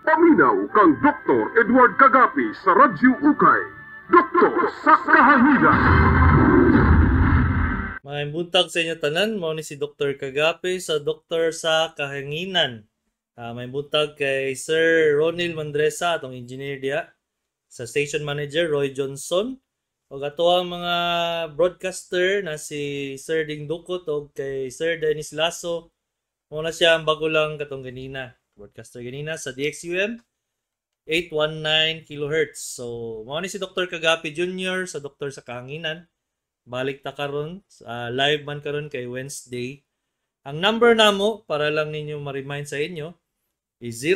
Paminaw kang Dr. Edward Kagapi sa Radyo Ukay. Doktor sa Kahanginan. Maayong buntag sa inyo tanan, mao ni si Dr. Kagapi sa Doktor sa Kahanginan. May buntag kay Sir Ronil Mandresa, atong engineer diya, sa station manager Roy Johnson, o ato ang mga broadcaster na si Sir Ding Dukot o kay Sir Dennis Lasso. Muna siya ang bago lang katong ganina, broadcaster ganina sa DXUM 819 kHz. So, mao ni si Dr. Kagapi Jr. sa Doktor sa Kahanginan. Balik ta karon, live man karon kay Wednesday. Ang number namo para lang ninyo ma-remind sa inyo is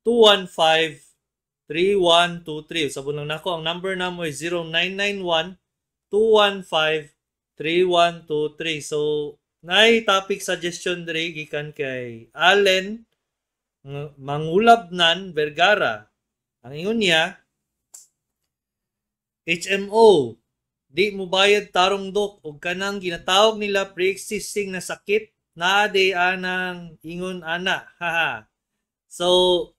0991-215-3123. Sabon lang nako, ang number namo is 0991-215-3123. So, nay topic suggestion diri gikan kay Allen Mangulabnan Vergara. Ang ingon niya, HMO, di mo bayad tarong dok og kanang ginatawag nila pre-existing na sakit na di anang ingon ana. Haha. So,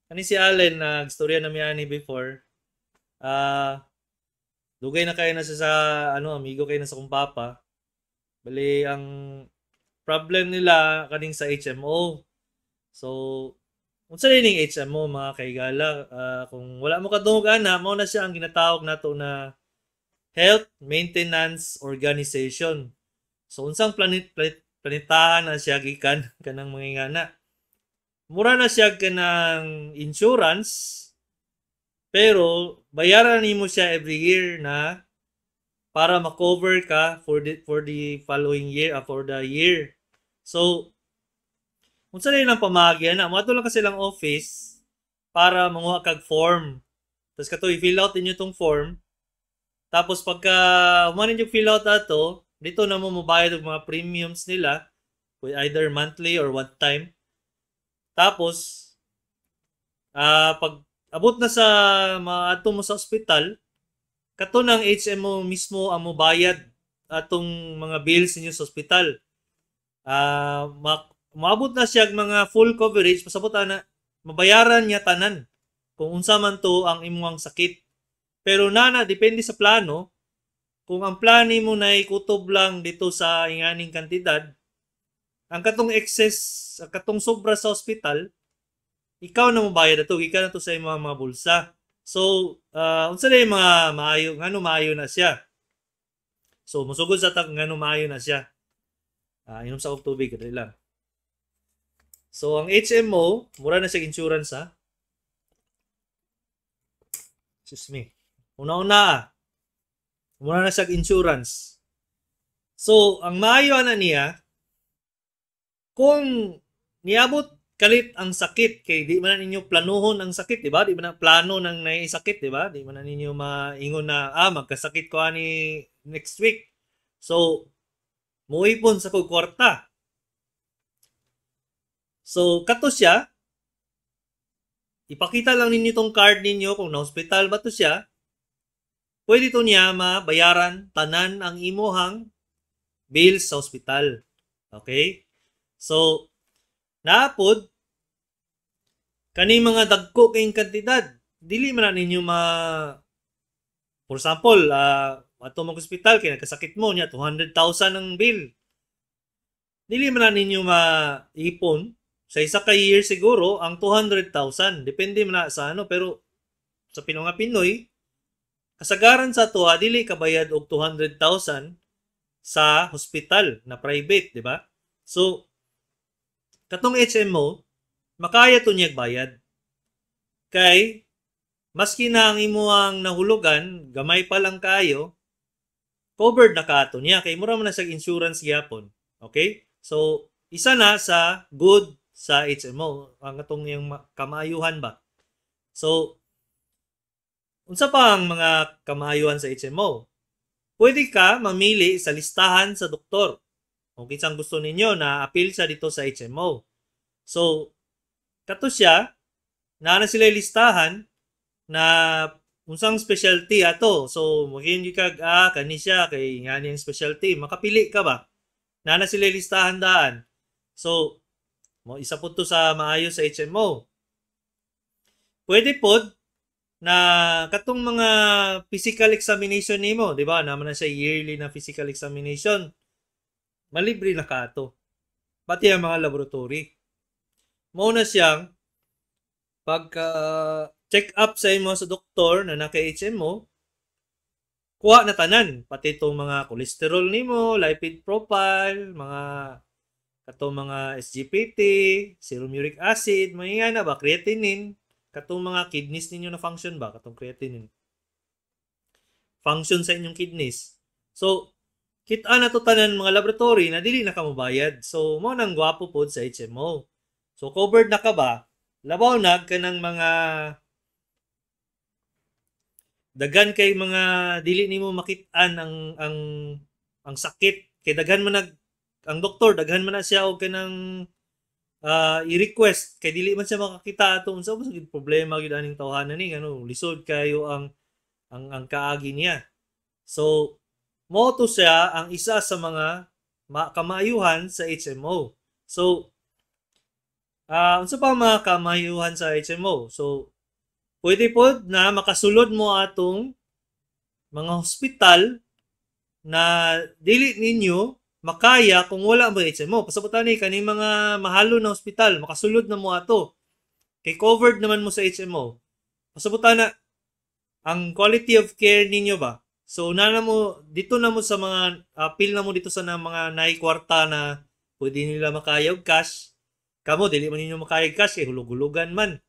kani si Allen nagstorya na miani before. Dugay na kayo na sa amigo kayo na sa kong papa. Bali ang problem nila kaning sa HMO. So, unsa ning HMO mga kaigala? Kung wala mo kadungog ana, mao na siya ang ginatawag nato na Health Maintenance Organization. So, unsang planetahan na siya gikan kanang mga ingana. Mura na siya kanang insurance, pero bayaran nimo siya every year na para ma-cover ka for the following year, for the year. So, unsa rin ang pamagyan na, mato lang kasi lang office para manguha kag form. Tapos kato, i-fill out ninyo tong form. Tapos pagka humanin yung fill out ato, dito na mo mabayad ng mga premiums nila, either monthly or one time. Tapos, pag abot na sa maato mo sa ospital, kato ng HMO mismo ang mobayad atong mga bills ninyo sa ospital. Maabot na siya mga full coverage, pasabot na mabayaran niya tanan kung unsa man to ang imong sakit. Pero depende sa plano. Kung ang plani mo na ikutob lang dito sa inganing kantidad, ang katong excess, ang katong sobra sa ospital, ikaw na mabayad ito, ikaw na to sa imong mga bulsa. So, unsa na yung mga maayo na siya. So, musugod sa ngano maayo na siya. Inom sa kong tubig, kadali lang. So, ang HMO, mura na siya insurance ha. Excuse me. Una-una mura na siya insurance. So, ang maayo na niya, kung niabot kalit ang sakit, kay di man ninyo planuhon ang sakit, di ba? Di man na plano ng naisakit, di ba? Di man ninyo maingon na, magkasakit ko ani next week. So, muipon sa kong kwarta. So, kato siya, ipakita lang ninyo tong card ninyo kung na-hospital ba to siya, pwede to niya mabayaran tanan ang imuhang bills sa hospital. Okay? So, naapod, kani mga dagko kayong kantidad, dili man na ninyo for example, ato mag hospital, kaya nagkasakit mo niya, 200,000 ang bill. Dili man na ninyo maipon, sa isa ka year siguro, ang 200,000. Depende man na sa pero sa mga Pinoy, kasagaran sa tuwa, dili kabayad og 200,000 sa hospital na private, di ba? So, katong HMO, makaya to niya bayad. Kay, maski na ang imuang nahulugan, gamay pa lang kayo, covered na kato niya. Kay mura man na sa insurance gyapon. Okay? So, isa na sa good sa HMO. Ang atong yung kamaayuhan ba? So, unsa pa ang mga kamaayuhan sa HMO? Pwede ka mamili sa listahan sa doktor. Kung kinsang gusto ninyo na appeal siya dito sa HMO. So, kato siya, na sila listahan na unsang specialty ato. So, magiging kag, kani siya, kay nga niyang specialty. Makapili ka ba? Na sila listahan daan. So, Mo isa po to sa maayo sa HMO. Pwede pod na katong mga physical examination nimo, di ba? Naman na siya yearly na physical examination. Malibre na kato. Pati ang mga laboratory. Mao na siyang pagka check up sa imo sa doktor na naka-HMO, kuha na tanan pati itong mga cholesterol nimo, lipid profile, mga katong mga SGPT, serum uric acid, mga na ba, creatinine, katong mga kidneys ninyo na function ba, katong creatinine. Function sa inyong kidneys. So, kita na to tanan mga laboratory na dili na ka mobayad. So, mo nang gwapo pod sa HMO. So, covered na ka ba? Labaw na ka ng mga dagan kay mga dili nimo makit-an ang sakit kay daghan man ang doktor daghan man na siya og kanang i-request kay dili man siya makakita ato unsa ba gid problema gyud aning tawhanan ni lisod kayo ang kaagi niya. So mo to siya ang isa sa mga kamaayuhan sa HMO. So unsa pa mga kamaayuhan sa HMO? So pwede po na makasulod mo atong mga hospital na dili ninyo makaya kung wala mo HMO. Pasabutan ni kani mga mahalo na hospital, makasulod na mo ato. Kay covered naman mo sa HMO. Pasabutan na ang quality of care ninyo ba? So dito na mo sa mga appeal na mo dito sa mga naikwarta na pwede nila makaya og cash. Kamo dili man ninyo makaya og cash kay hulog-hulugan man.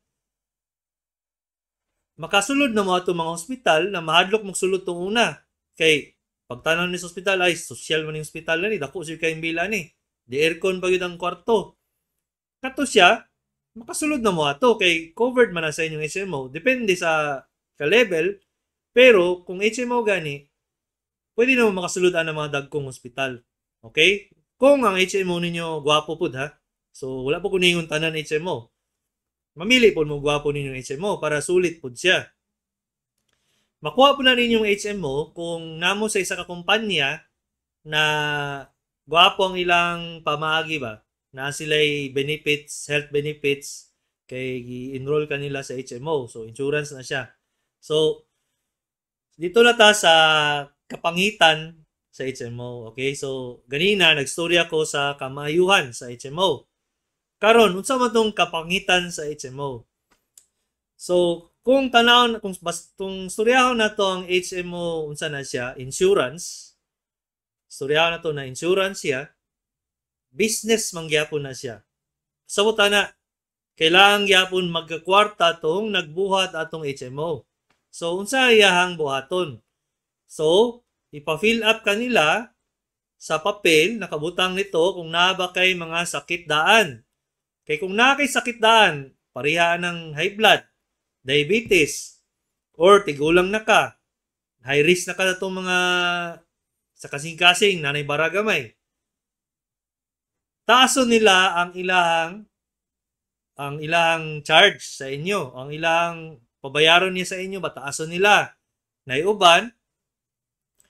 Makasulod na mo ato mga hospital na mahadlok mong sulod tong una. Kay pagtanan ni sa hospital ay social man yung hospital na ni dako siya kay imbila ni. Di aircon pa gyud ang kwarto. Kato siya makasulod na mo ato kay covered man na sa inyong HMO. Depende sa ka-level. Pero kung HMO gani, pwede na mo makasulod ang mga dagkong hospital. Okay? Kung ang HMO ninyo gwapo pud ha. So wala po kuningon tanan HMO. Mamili po mo gwapo ninyong HMO para sulit po siya. Makuha po na ninyong HMO kung namo sa isa ka kumpanya na gwapo ang ilang pamaagi ba, na sila'y benefits, health benefits, kay i-enroll ka nila sa HMO. So, insurance na siya. So, dito na ta sa kapangitan sa HMO. Okay? So, ganina, nagstorya ko sa kamayuhan sa HMO. Karon, unsa man tong kapangitan sa HMO? So, kung tanawon kung storyahon na to ang HMO unsa na siya, insurance. Storyahon na to na insurance siya. Business man gyapon na siya. So na kailangan gyapon magkakwarta tong nagbuhat atong HMO. So unsa iyahang buhaton? So, ipa-fill up kanila sa papel nakabutang nito kung naa ba kay mga sakit daan. Kay kung na kay sakit daan, pareha ng high blood, diabetes, or tigulang na ka, high risk na ka na itong mga sa kasing-kasing, nanay baragamay. Taason nila ang ilang charge sa inyo, ang ilang pabayaron niya sa inyo, bataason nila. Naiuban,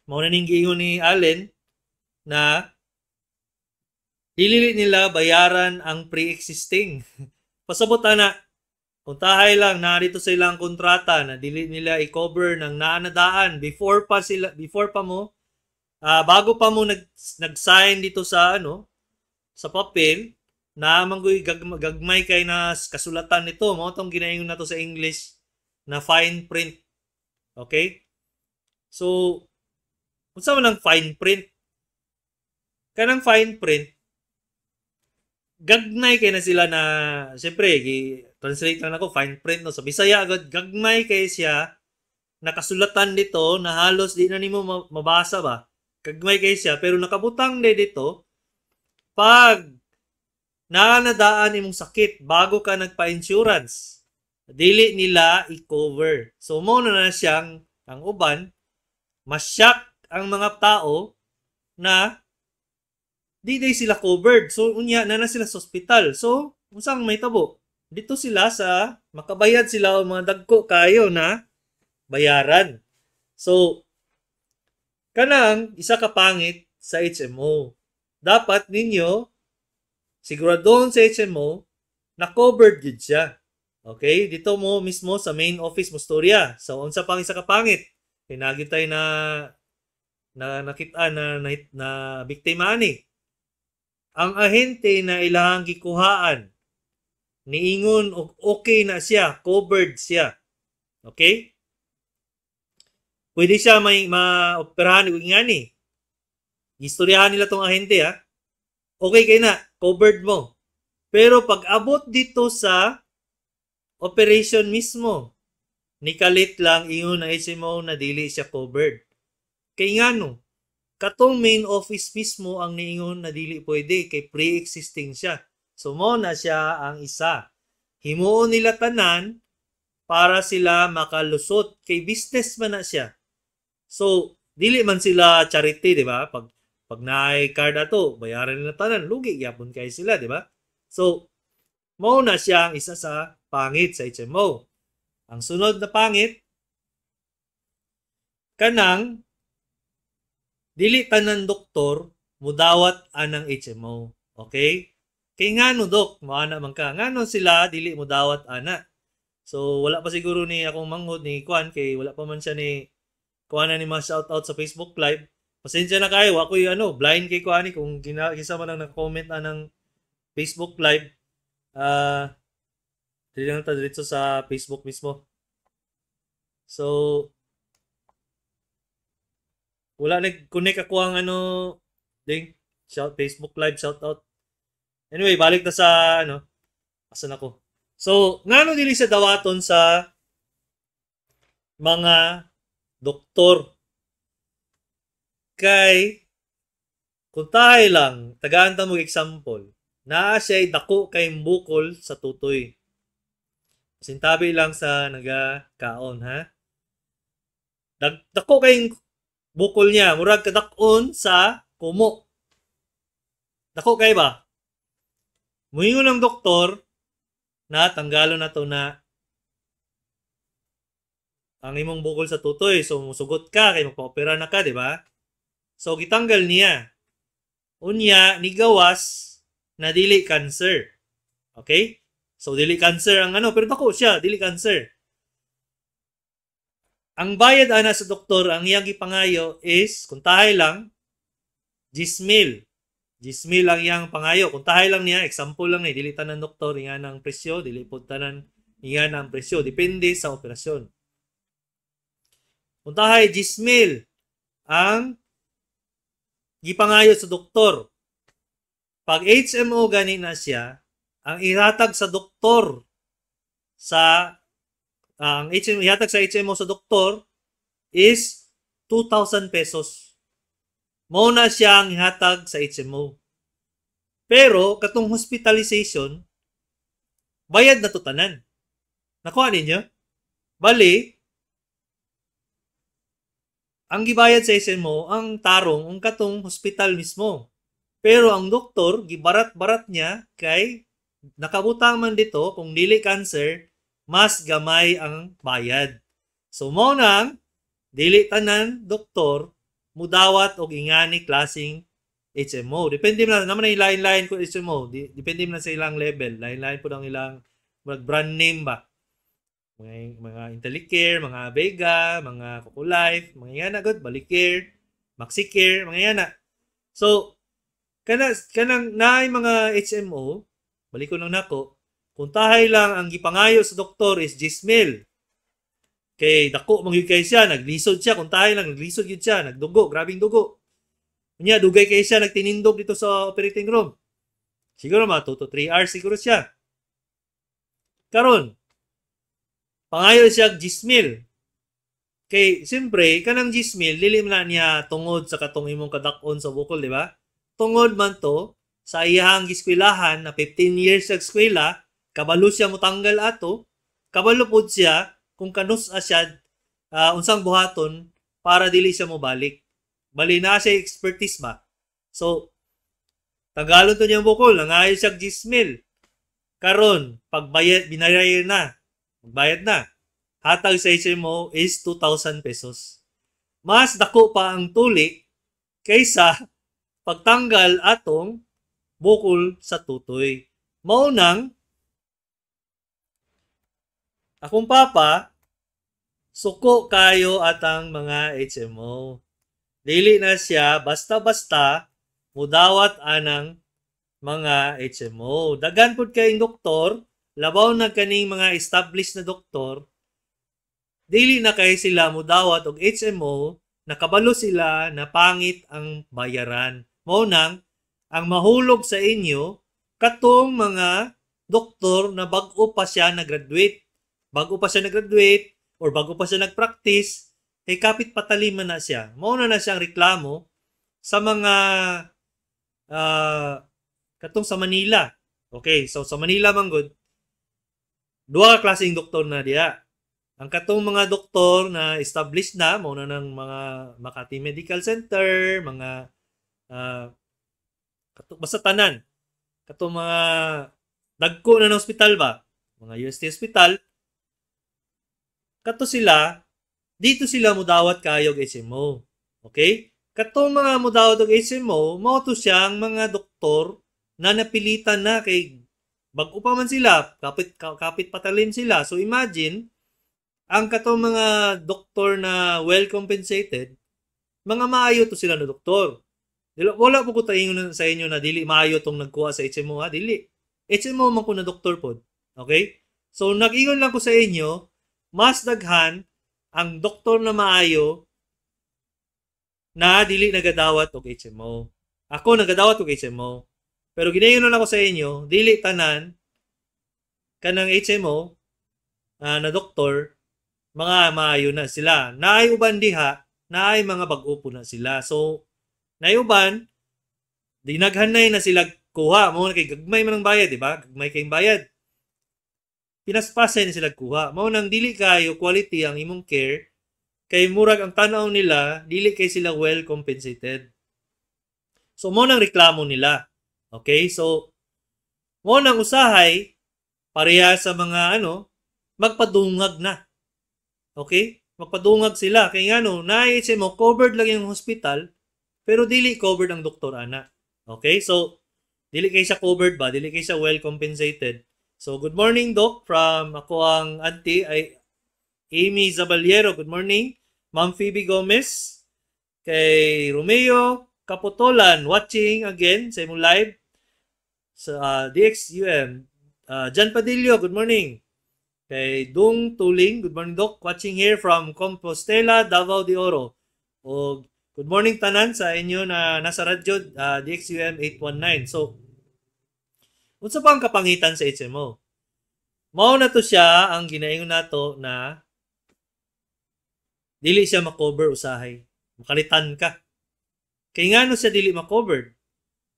mauna ning giingon ni Allen na dili nila bayaran ang pre-existing. Pasabot na puntahay lang na dito sa ilang kontrata na dili nila i-cover ng naanadaan before pa mo bago pa mo nag-sign dito sa sa papel na manggoy gagmay kay na kasulatan nito mo tong ginaingon nato sa English na fine print. Okay? So unsa man ang fine print? Kanang fine print gagmay kay na sila na siyempre translate lang ako fine print no sa Bisaya agad gagmay kay siya nakasulatan dito na halos di na nimo mabasa ba gagmay kay siya pero nakabutang dito pag naanadaan imong sakit bago ka nagpa-insurance dili nila i-cover so mo na siyang ang uban mas-shock ang mga tao na di sila covered. So, unya na sila sa hospital. So, unsang may tabo? Dito sila sa, makabayad sila o mga dagko kayo na bayaran. So, kanang isa ka pangit sa HMO. Dapat ninyo siguradon sa HMO na covered gid siya. Okay? Dito mo mismo sa main office mo storya. So unsa pang isa ka pangit? Kinagi tayo na nakita na biktima ani. Ang ahente na ilahang gikuhaan niingon og okay na siya, covered siya. Okay? Pwede siya may maoperahan og ingani. Istoryahan nila tong ahente ha. Okay kay na, covered mo. Pero pag abot dito sa operation mismo, nikalit lang ingon na HMO na dili siya covered. Kay ngano, katong main office mismo ang niingon na dili pwede kay pre-existing siya. So mo na siya ang isa. Himuon nila tanan para sila makalusot kay business man na siya. So dili man sila charity, di ba? Pag naay card ato, bayaran nila tanan, lugi gyapon kay sila, di ba? So mo na siya ang isa sa pangit sa HMO. Ang sunod na pangit, kanang dili tanan doktor mudawat anang HMO. Okay? Kay ngano dok, maana man ka. Ngano sila dili mudawat ana. So wala pa siguro ni akong manghod ni Kuan kay wala pa man siya ni Kuan ni mga shout out sa Facebook Live. Pasensya na kayo, ako yung blind kay Kuan kung kisa man ang nag-comment anang Facebook Live. Dili lang ta diretso sa Facebook mismo. So wala nag-connect ako ang link, Facebook Live shout out. Anyway, balik na sa asan ako. So, ngano dili sa dawaton sa mga doktor kay kung tayo lang tagaan ta mo example, naa siya dako kay bukol sa tutoy. Sintabi lang sa nagakaon ha. Dako kay bukol niya, murag kadakon sa kumo. Dako kay ba? Muingon ng doktor na tanggalon na to na ang imong bukol sa tutoy. So, musugot ka, kay magpa-opera na ka, di ba? So, gitanggal niya. Unya, nigawas na dili cancer. Okay? So, dili cancer ang pero dako siya, dili cancer. Ang bayad ana sa doktor, ang iyang gipangayo is, kung tahay lang, 10,000. 10,000 ang iyang pangayo. Kung tahay lang niya, example lang ni, dili tanan doktor, ingan ang presyo, dili po tanan, ingan ang presyo. Depende sa operasyon. Kung tahay 10,000 ang gipangayo sa doktor. Pag HMO gani na siya, ang ihatag sa doktor ang ihatag sa HMO sa doktor is 2,000 pesos. Mao na siya ang ihatag sa HMO. Pero katong hospitalization, bayad na to tanan. Nakuha ninyo? Bali, ang gibayad sa HMO ang tarong ang katong hospital mismo. Pero ang doktor gibarat-barat niya kay nakabutang man dito kung dili cancer, mas gamay ang bayad. So mo nang dili tanan doktor mudawat og ingani klaseng HMO. Depende man naman yung lain-lain ko HMO. Depende man sa ilang level. Lain-lain po ang ilang brand name ba. Mga Intellicare, mga Vega, mga Coco-Life, mga yan na good, Balicare, Maxicare, mga yan na. So, kanang naay mga HMO, balik ko lang nako, kung tahay lang ang gipangayo sa doktor is 10,000. Kay dako mangyud kay siya, naglisod siya, kung tahay lang naglisod yun siya, nagdugo, grabing dugo. Kunya dugay kay siya nagtinindog dito sa operating room. Siguro mga 2 to 3 hours siguro siya. Karon, pangayo siya 10,000. Kay siyempre kanang 10,000 dili man niya tungod sa katong imong kadakon sa bukol, di ba? Tungod man to sa iyang giskwelahan na 15 years sa eskwela, kabalo siya mo tanggal ato, kabalo pud siya kung kanus siya unsang buhaton para dili siya mo balik. Bali na siya expertise ba. So tanggalon to niyang bukol, nangayo siya 10,000. Karon pagbayad binayad na. Magbayad na. Hatag sa HMO is 2,000 pesos. Mas dako pa ang tuli kaysa pagtanggal atong bukol sa tutoy. Mao nang akong papa suko kayo atang mga HMO. Dili na siya basta-basta mudawat anang mga HMO. Daghan pud kayong doktor, labaw na kaning mga established na doktor, dili na kay sila mudawat og HMO, nakabalo sila na pangit ang bayaran. Mao nang ang mahulog sa inyo katong mga doktor na bag-o pa siya nag-graduate. Bago pa siya nag-graduate or bago pa siya nag-practice, kay kapit pataliman na siya. Mao na siyang reklamo sa mga katong sa Manila. Okay, so sa Manila manggod, duha ka klaseng doktor na diya. Ang katong mga doktor na established na, mao na ng mga Makati Medical Center, mga basta tanan. Katong mga dagko na ng hospital ba? Mga UST hospital, kato sila, dito sila mudawat kayo og HMO. Okay? Katong mga mudawat og HMO, mao to siyang mga doktor na napilitan na kay bag-o pa man sila, kapit patalim sila. So imagine, ang katong mga doktor na well compensated, mga maayo to sila na doktor. Wala po ko taingon sa inyo na dili maayo tong nagkuha sa HMO ha, dili. HMO man ko na doktor pod. Okay? So nag-ingon lang ko sa inyo, mas daghan ang doktor na maayo na dili nagadawat og HMO. Ako nagadawat og HMO. Pero ginayon ako sa inyo, dili tanan kanang HMO na doktor, mga maayo na sila. Naay uban diha, naay mga bag-o po na sila. So, naay uban, dinaghanay na sila kuha. Mao na kay gagmay man ang bayad, di ba? Gagmay kayong bayad. Pinaspasay na sila kuha. Mao nang dili kayo quality ang imong care, kay murag ang tanaw nila, dili kay sila well compensated. So, mao nang reklamo nila. Okay? So, mao nang usahay, pareha sa mga magpadungag na. Okay? Magpadungag sila. Kaya nga mo, covered lang yung hospital, pero dili covered ang doktor, ana. Okay? So, dili kay siya covered ba? Dili kay siya well compensated. So, good morning, Doc, from ako ang auntie, ay Amy Zabaliero. Good morning. Ma'am Phoebe Gomez. Kay Romeo Capotolan, watching again sa imong live sa DXUM. Jan Padillo, good morning. Kay Dung Tuling, good morning, Doc. Watching here from Compostela, Davao de Oro. O good morning tanan sa inyo na nasa radyo DXUM 819. So, unsa pa ang kapangitan sa HMO? Mao na to siya ang ginaingon nato na dili siya makover usahay. Makalitan ka. Kay ngano siya dili makover?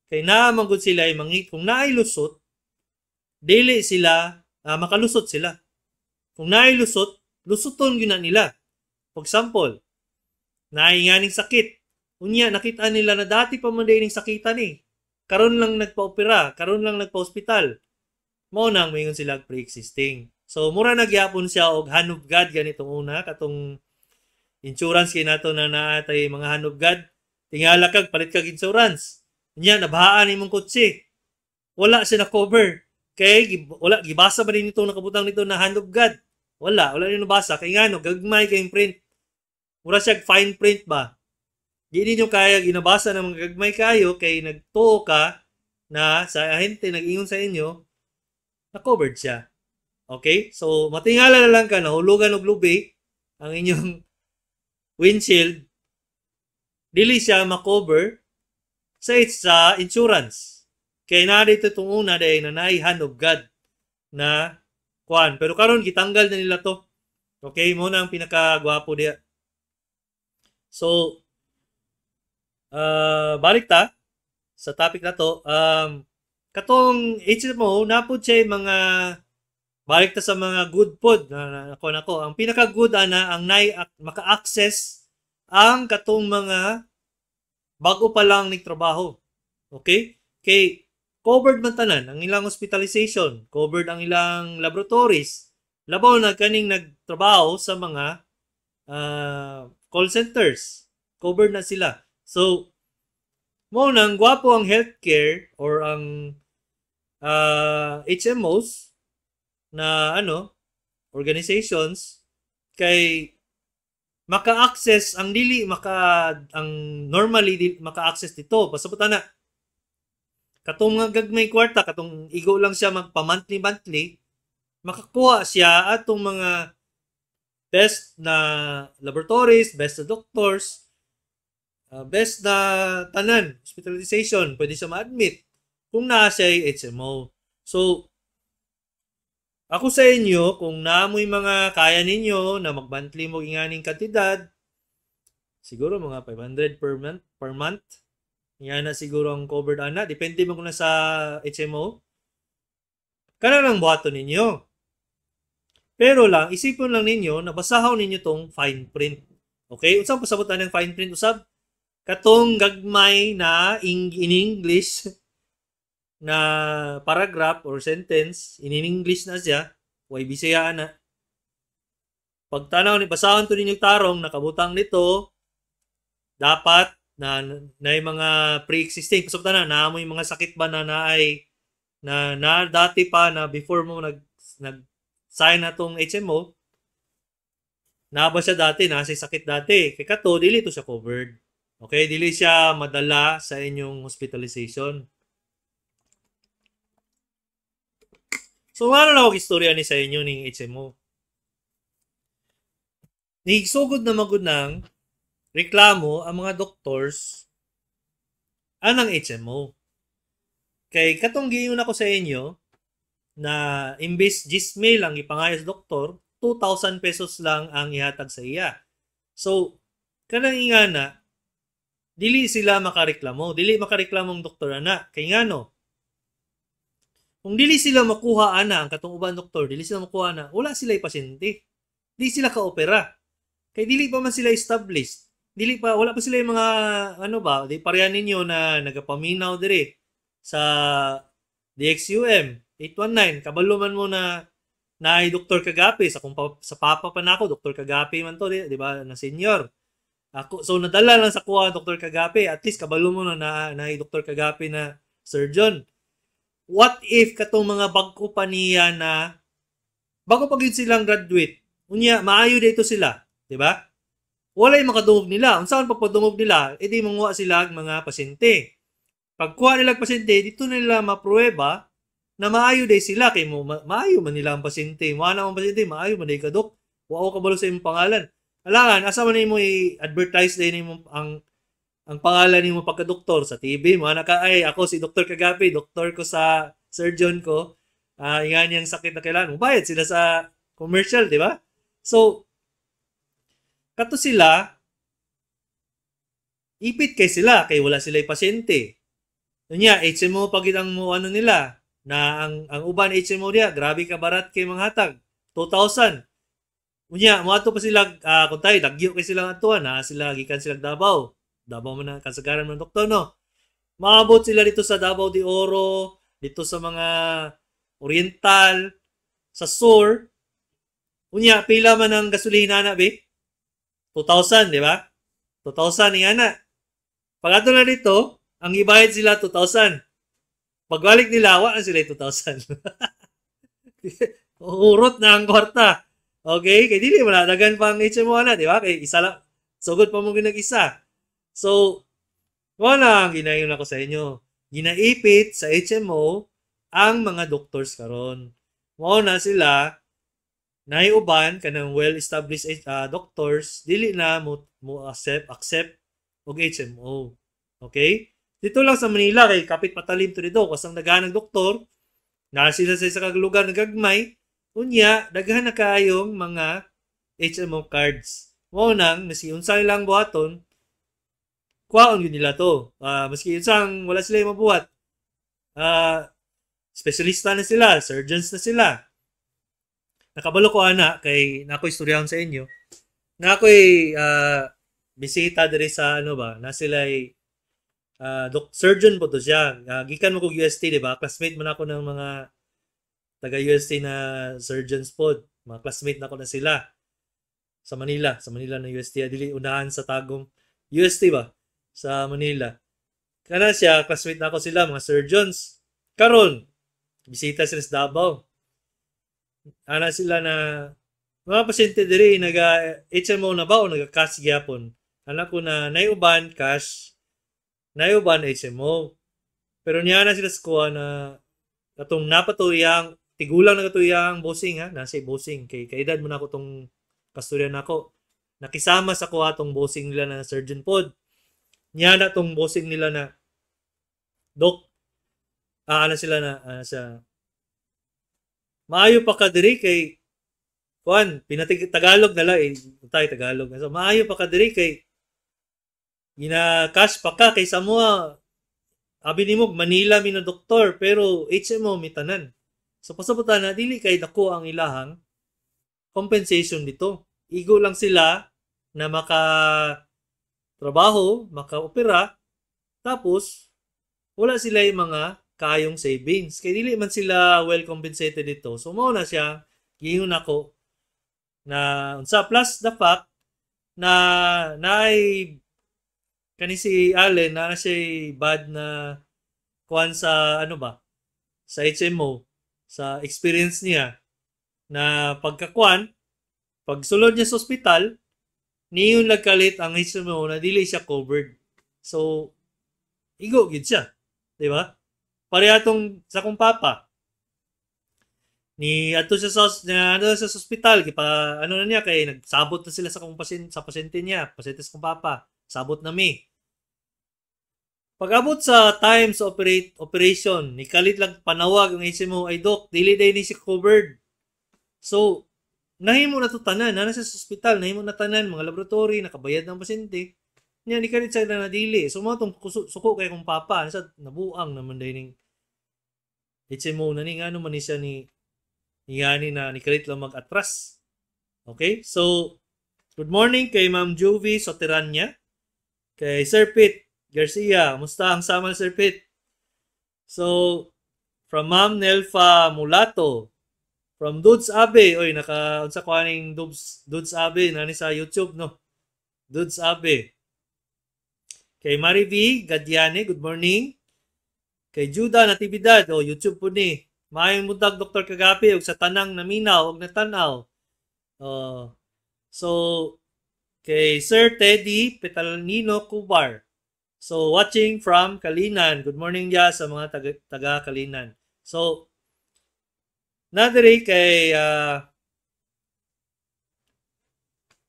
Kay naamang gud sila ay kung naay lusot, dili sila makalusot sila. Kung naay lusot, lusuton gyud na nila. For example, naay nganing sakit. Unya nakita nila na dati pa man ning sakitan ni. Karon lang nagpa-opera, karon lang nagpa-hospital. Mao nang mayon sila pre-existing. So mura nagyapon siya og hand of God ganitong una katong insurance kay nato na naatay mga hand of God. Tingala kag palit kag insurance. Nya nabahaan imong kotse. Wala siya na cover. Kay wala gibasa ba nito nakabutang nito na hand of God. Wala ni nabasa kay ngano gagmay kay print. Mura siya fine print ba. Di ninyo kaya ginabasa ng mga gagmay kayo kay nagtuo ka na sa ahente nag-ingon sa inyo na covered siya. Okay? So, matingala na lang ka na hulugan og lubi ang inyong windshield. Dili siya makover sa insurance. Kaya narito itong una dahil na hand of God na kuan. Pero karon gitanggal na nila to. Okay? Muna ang pinakagwapo diya. So, balik ta sa topic na to. Katong HMO, napod siya mga balik ta sa mga good pod na ako. Ang pinaka-good ana ang maka-access ang katong mga bago pa lang nagtrabaho. Okay? Kay covered man tanan ang ilang hospitalization, covered ang ilang laboratories. Labaw na kaning nagtrabaho sa mga call centers. Covered na sila. So, Mo nang gwapo ang healthcare or ang HMOs na organizations kay maka-access ang ang normally maka-access dito pasabot na katong mga gagmay kwarta katong igo lang siya magpa monthly makakuha siya atong mga best na laboratories, best na doctors, best na tanan, hospitalization, pwede siya ma-admit kung naa siya ay HMO. So, ako sa inyo, kung naamoy mga kaya ninyo na mag-monthly mo inganing kantidad, siguro mga 500 per month. Yan na siguro ang covered ana. Depende mo kung na sa HMO. Kana lang buhaton ninyo. Pero lang, isipon lang ninyo na basahaw ninyo tong fine print. Okay? Unsang pasabutan ng fine print usab? Katong gagmay na in English na paragraph or sentence, in English na siya, way Bisaya na. Pagtanaw ni basahon to ninyo tarong nakabutang nito, dapat na mga pre-existing pasabutan na naamoy mga sakit ba na naay na dati pa na before mo nag sign na tong HMO, na ba siya dati, nasa sakit dati. Kaya kato, dili to siya covered. Okay, dili siya madala sa inyong hospitalization. So, ano na istorya ni sa inyo ng HMO? Nigsugod na magud ng reklamo ang mga doctors anang HMO. Kay katong giingon ako sa inyo, na imbes 10,000 ang ipangayos doktor, 2,000 pesos lang ang ihatag sa iya. So, kanang ingana, dili sila makareklamo. Dili makareklamong doktor ana. Kay ngano? Kung dili sila makuha ana ang katong uban doktor, dili sila makuha ana, wala sila pasyente. Dili sila ka-opera. Kay dili pa man sila established. Wala pa sila yung mga di parehan ninyo na nagapaminaw dire sa DXUM 819, kabalo man mo na ay Dr. Kagapi sa papa pa nako Dr. Kagapi man to, di ba, na senior. Ako so nadala lang sa kuha Dr. Kagapi, at least kabalo mo na ay Dr. Kagapi na surgeon. What if katong mga bag-o pa niya na bago pa gyud silang graduate, unya maayo dito sila, di ba? Walay makadungog nila. Unsaon pagpadungog nila, edi manguha sila mga pasyente. Pagkuha nila pasyente, dito nila mapruweba na maayo day sila kay mo maayo man nila ang pasyente. Mo ana ang pasyente, maayo man day kadok. Wa kabalo sa imong pangalan. Alangan asa man nimo i-advertise day nimo ang pangalan nimo pagka-doktor sa TV. Mo ana ka ay ako si Dr. Kagapi, doktor ko sa surgeon ko. Ingan yang sakit na kailangan. Bayad sila sa commercial, di ba? So kato sila ipit kay sila kay wala sila pasyente. Unya HMO pagid ang mo nila na ang uban HMO dia grabe ka barat kay manghatag 2,000. Unya moadto pa sila kung tayo dagyo kay sila atuan na sila gikan sila Davao man ang kasagaran ng doktor no. Maabot sila dito sa Davao de Oro, dito sa mga Oriental, sa Sur. Unya pila man ang gasolina na be? 2,000, di ba? 2,000 ni ana. Pag ato na dito, ang ibayad sila 2,000. Pagbalik nila, wala sila 2,000. Urot na ang kwarta. Okay? Kaya dili mo na, dagan pa ang HMO na, di ba? Kaya isa lang, sugod pa mo ginag-isa. So, wala ang ginayon ako sa inyo. Ginaipit sa HMO ang mga doctors karon. Mao na sila, naiuban kanang well-established doctors, dili na mo accept og HMO. Okay? Dito lang sa Manila kay kapit patalim to dito kasang daghanang doktor na sila sa isa lugar na gagmay unya daghan na kaayong mga HMO cards. Mao nang nasi unsa lang buhaton kuhaon gyud nila to. Maski unsang wala sila mabuhat. Specialista na sila, surgeons na sila. Nakabalo ko ana kay nako istoryahon sa inyo. Na ako'y bisita diri sa na sila surgeon po to siya. Gikan mo ko UST, di ba? Classmate man ako ng mga taga UST na surgeons po. Mga classmate na ako na sila. Sa Manila na UST. Dili unahan sa Tagum. UST ba? Sa Manila. kana siya, classmate na ako sila, mga surgeons. Karon, bisita sila sa Davao. Ana sila na, mga pasyente diri, naga-HMO na ba o naga-cash gyapon? Anak ko na, naiuban, cash, naiuban, HMO. Pero niya na sila sa kuha na, katong napatuyang, tigulang na katuyang bossing ha, nasa bossing. Kay kaedad mo na ako tong kasturyan ako. Nakisama sa kuha tong bossing nila na surgeon pod. Niya na tong bossing nila na, Dok, ano sila na, maayo pa ka diri kay kuan Tagalog na lang tayo Tagalog. So maayo pa ka diri kay gina-cash pa ka kay sa mo abi nimo Manila mi na doktor pero HMO mi tanan. So pasabutan na dili kay dako ang ilahang compensation dito. Igo lang sila na maka trabaho, maka-opera tapos wala sila yung mga kayong savings. Kaya dili man sila well compensated dito. So mao na siya giingon ako na unsa plus the fact na naay kani si Allen na siya bad na kuan sa ano ba sa HMO sa experience niya na pagkakuan pagsulod niya sa ospital niyon nagkalit ang HMO na dili siya covered. So igo gid siya, di ba? Pareha tong sa kong papa. Ni ato siya sa ospital, ano na niya kay nagsabot na sila sa kong pasyente niya, pasyente sa kong papa. Sabot na mi. Pag-abot sa time sa operation, ni kalit lang panawag ang HMO ay Dok, dili day ni si covered. So, nahimo na to tanan, na sa ospital, nahimo na tanan mga laboratory nakabayad ng pasyente. Niya ni kalit sa na dili. So mo tong suko kay kong papa, sa nabuang naman day ning HMO na ni ngano man ni siya ni yani na ni kalit lang mag-atras. Okay? So good morning kay Ma'am Juvie Soteranya, kay Sir Pete Garcia. Musta ang sama Sir Pete? So from Ma'am Nelfa Mulato, from Dudes Abe, oy unsa ko aning Dudes Abe nani sa YouTube no. Dudes Abe. Kay Marivi Gadiane, good morning. Kay Juda Natividad, YouTube po ni. Maayong muntag Dr. Kagapi og sa tanang naminaw og natanaw. So kay Sir Teddy Petalnino Cubar. So watching from Kalinan. Good morning ya sa mga taga Kalinan. So nadiri kay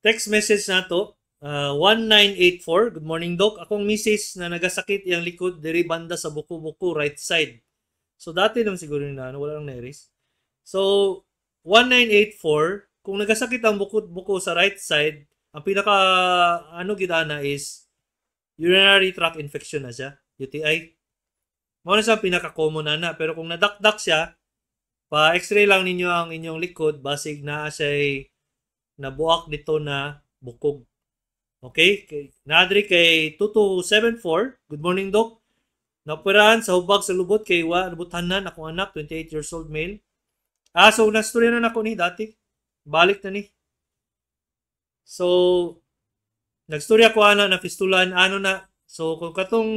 text message nato 1984. Good morning Doc. Akong misis na nagasakit yang likod diri banda sa buko-buko right side. So dati naman siguro na wala lang na-erase. So 1984, kung nagasakit ang buko sa right side, ang pinaka gidana is urinary tract infection na siya, UTI. Mao na siya pinaka-common na, pero kung nadakdak siya, pa x-ray lang ninyo ang inyong likod basig na siya nabuak dito na bukog. Okay? Nadri kay 2274. Good morning, Doc. Naoperahan sa hubag sa lubot kay nabutanan akong anak, 28 years old male. So nastorya na ako ni dati. Balik na ni. So nagstorya ko na fistulan na. So kung katong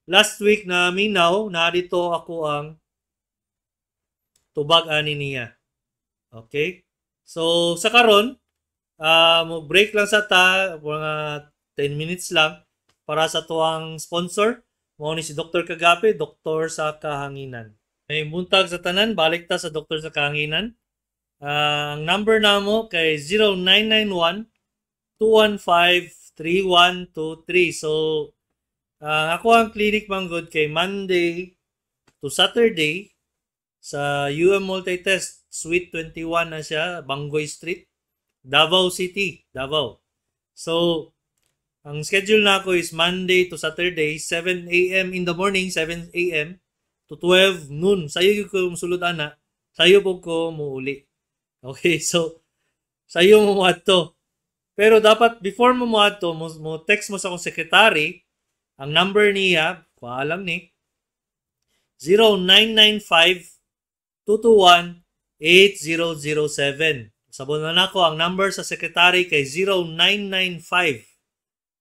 last week na minaw, na dito ako ang tubag ani niya. Okay? So sa karon, break lang sa mga 10 minutes lang para sa tuwang sponsor. Mao ni si Dr. Kagapi, doktor sa kahanginan. May buntag sa tanan, balik ta sa doktor sa kahanginan. Ang number namo kay 0991-215-3123. So, ako ang clinic manggod kay Monday to Saturday sa UM Multitest, Suite 21 na siya, Bangoy Street, Davao City, Davao. So, ang schedule na ako is Monday to Saturday, 7 a.m. in the morning, 7 a.m. to 12 noon. Sayo ko musulod ana, sayo po ko muuli. Okay, so sayo mo ato. Pero dapat before mo ato, mo text mo sa akong secretary, ang number niya, paalam ni 0995-221-8007. Sabon na nako ang number sa secretary kay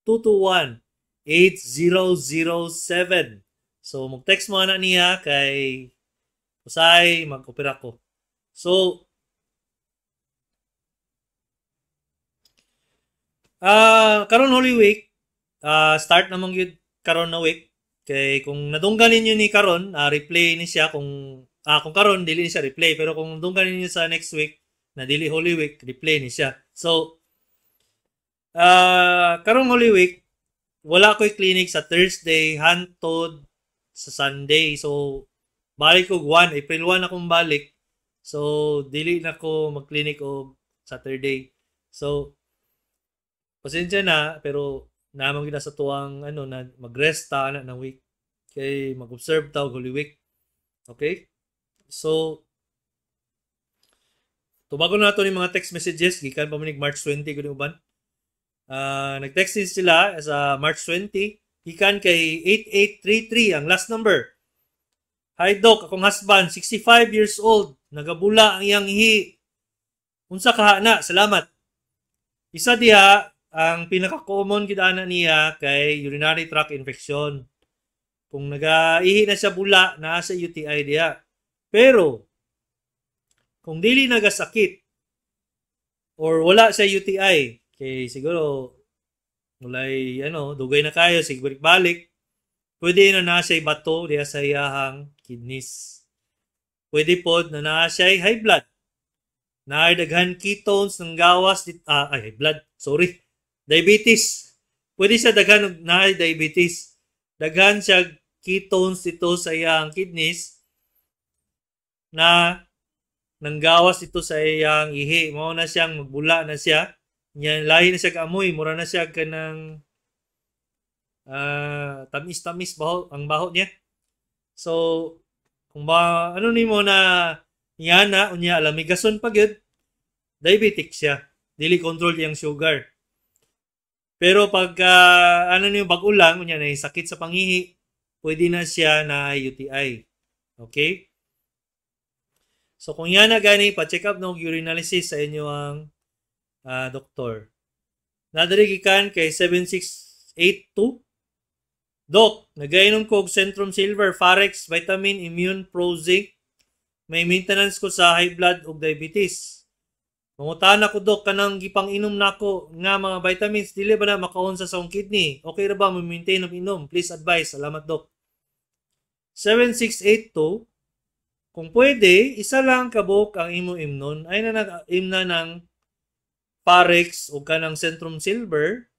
0995-221-8007. 8007. So mag-text mo na niya kay usay mag-opera ko. So karon Holy Week, start namang yun karon na week. Kay kung nadunggan ninyo ni karon, replay ni siya kung karon dili ni siya replay, pero kung nadunggan ninyo sa next week na dili Holy Week, replay ni siya. So karon Holy Week, wala ko'y clinic sa Thursday hantod sa Sunday. So balik ko April 1 akong balik. So dili na ko mag-clinic og Saturday. So pasensya na, pero naman gina sa tuwang na mag-rest ta na ng week. Kay mag-observe ta Holy Week. Okay? So tubagon na nato ni mga text messages gikan pa manig March 20 gud uban. Nag-text din sila sa March 20 gikan kay 8833 ang last number. Hi Doc, akong husband 65 years old, nagabula ang iyang ihi. Unsa ka na? Salamat. Isa diha ang pinaka-common gid ana niya kay urinary tract infection. Kung nagaihi na siya bula, naa sa UTI diha. Pero kung dili nagasakit or wala sa UTI, kay siguro mulay dugay na kayo sig balik, pwede na siya bato diha sa iyahang kidneys. Pwede pod na naa siya high blood. Daghan ketones ng gawas diabetes. Pwede siya daghan na diabetes. Daghan siya ketones dito sa iyang kidneys na nanggawas dito sa iyang ihi. Mao na siyang magbula na siya. Yan, lahi na siya kaamoy. Mura na siya kanang tamis-tamis ang baho niya. So, kung nimo na yan na, unya alamigason pa gyud, diabetic siya. Dili control yung sugar. Pero pag niyo bag-o lang, unya na sakit sa pangihi, pwede na siya na UTI. Okay? So kung yan na gani, pa-check up ng urinalysis sa inyo ang doktor. Nadari gikan kay 7682. Doc, nagainom ko og Centrum Silver, Farex, Vitamin, Immune, Prozac. May maintenance ko sa high blood ug diabetes. Mangutan ako Doc kanang gipang inom nako nga mga vitamins dili ba na makaon sa akong kidney? Okay ra ba ma-maintain og inom? Please advise. Salamat Doc. 7682. Kung pwede, isa lang kabuk ang imo imnon ay na nag-imna ng Parex o kanang Centrum Silver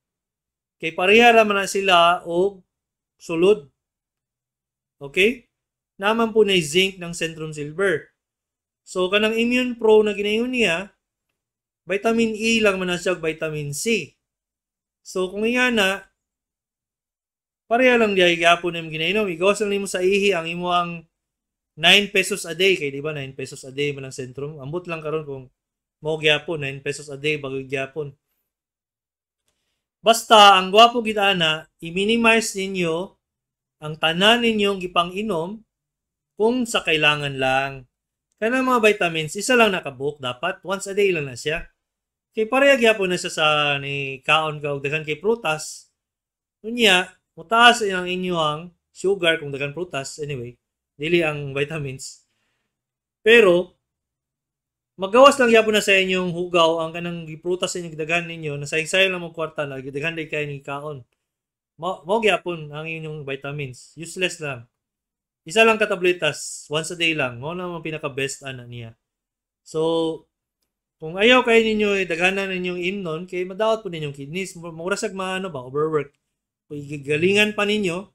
kay pareha ra man na sila og sulod. Okay? Naman po na zinc ng Centrum Silver. So kanang Immune Pro na ginayon niya, vitamin E lang man na siya vitamin C. So kung iyan na, pareha lang diya igapon na ginainom. Igawas lang nimo sa ihi ang imo ang 9 pesos a day. Kaya di ba 9 pesos a day man ang Centrum? Ambot lang karon kung mo gyapon 9 pesos a day bago gyapon. Basta ang gwapo gid ana, i-minimize ninyo ang tanan ninyong gipang inom kung sa kailangan lang. Kanang mga vitamins, isa lang nakabook dapat. Once a day lang na siya. Kay pareha gyapon na siya sa ni kaon ka og daghan kay prutas. Unya, mutaas ang inyong sugar kung daghan prutas anyway. Dili ang vitamins. Pero magawas lang gyapon na sa inyong hugaw ang kanang prutas inyong daghan ninyo na sayang lang mo kwarta na daghan day kay ni kaon. Mao gyapon ang inyong vitamins. Useless lang. Isa lang katabletas, once a day lang. Mao na ang pinaka-best ana niya. So, kung ayaw kayo ninyo, daghanan ninyong imnon, kay madawat po ninyong kidneys. Murasag overwork. Kung galingan pa ninyo,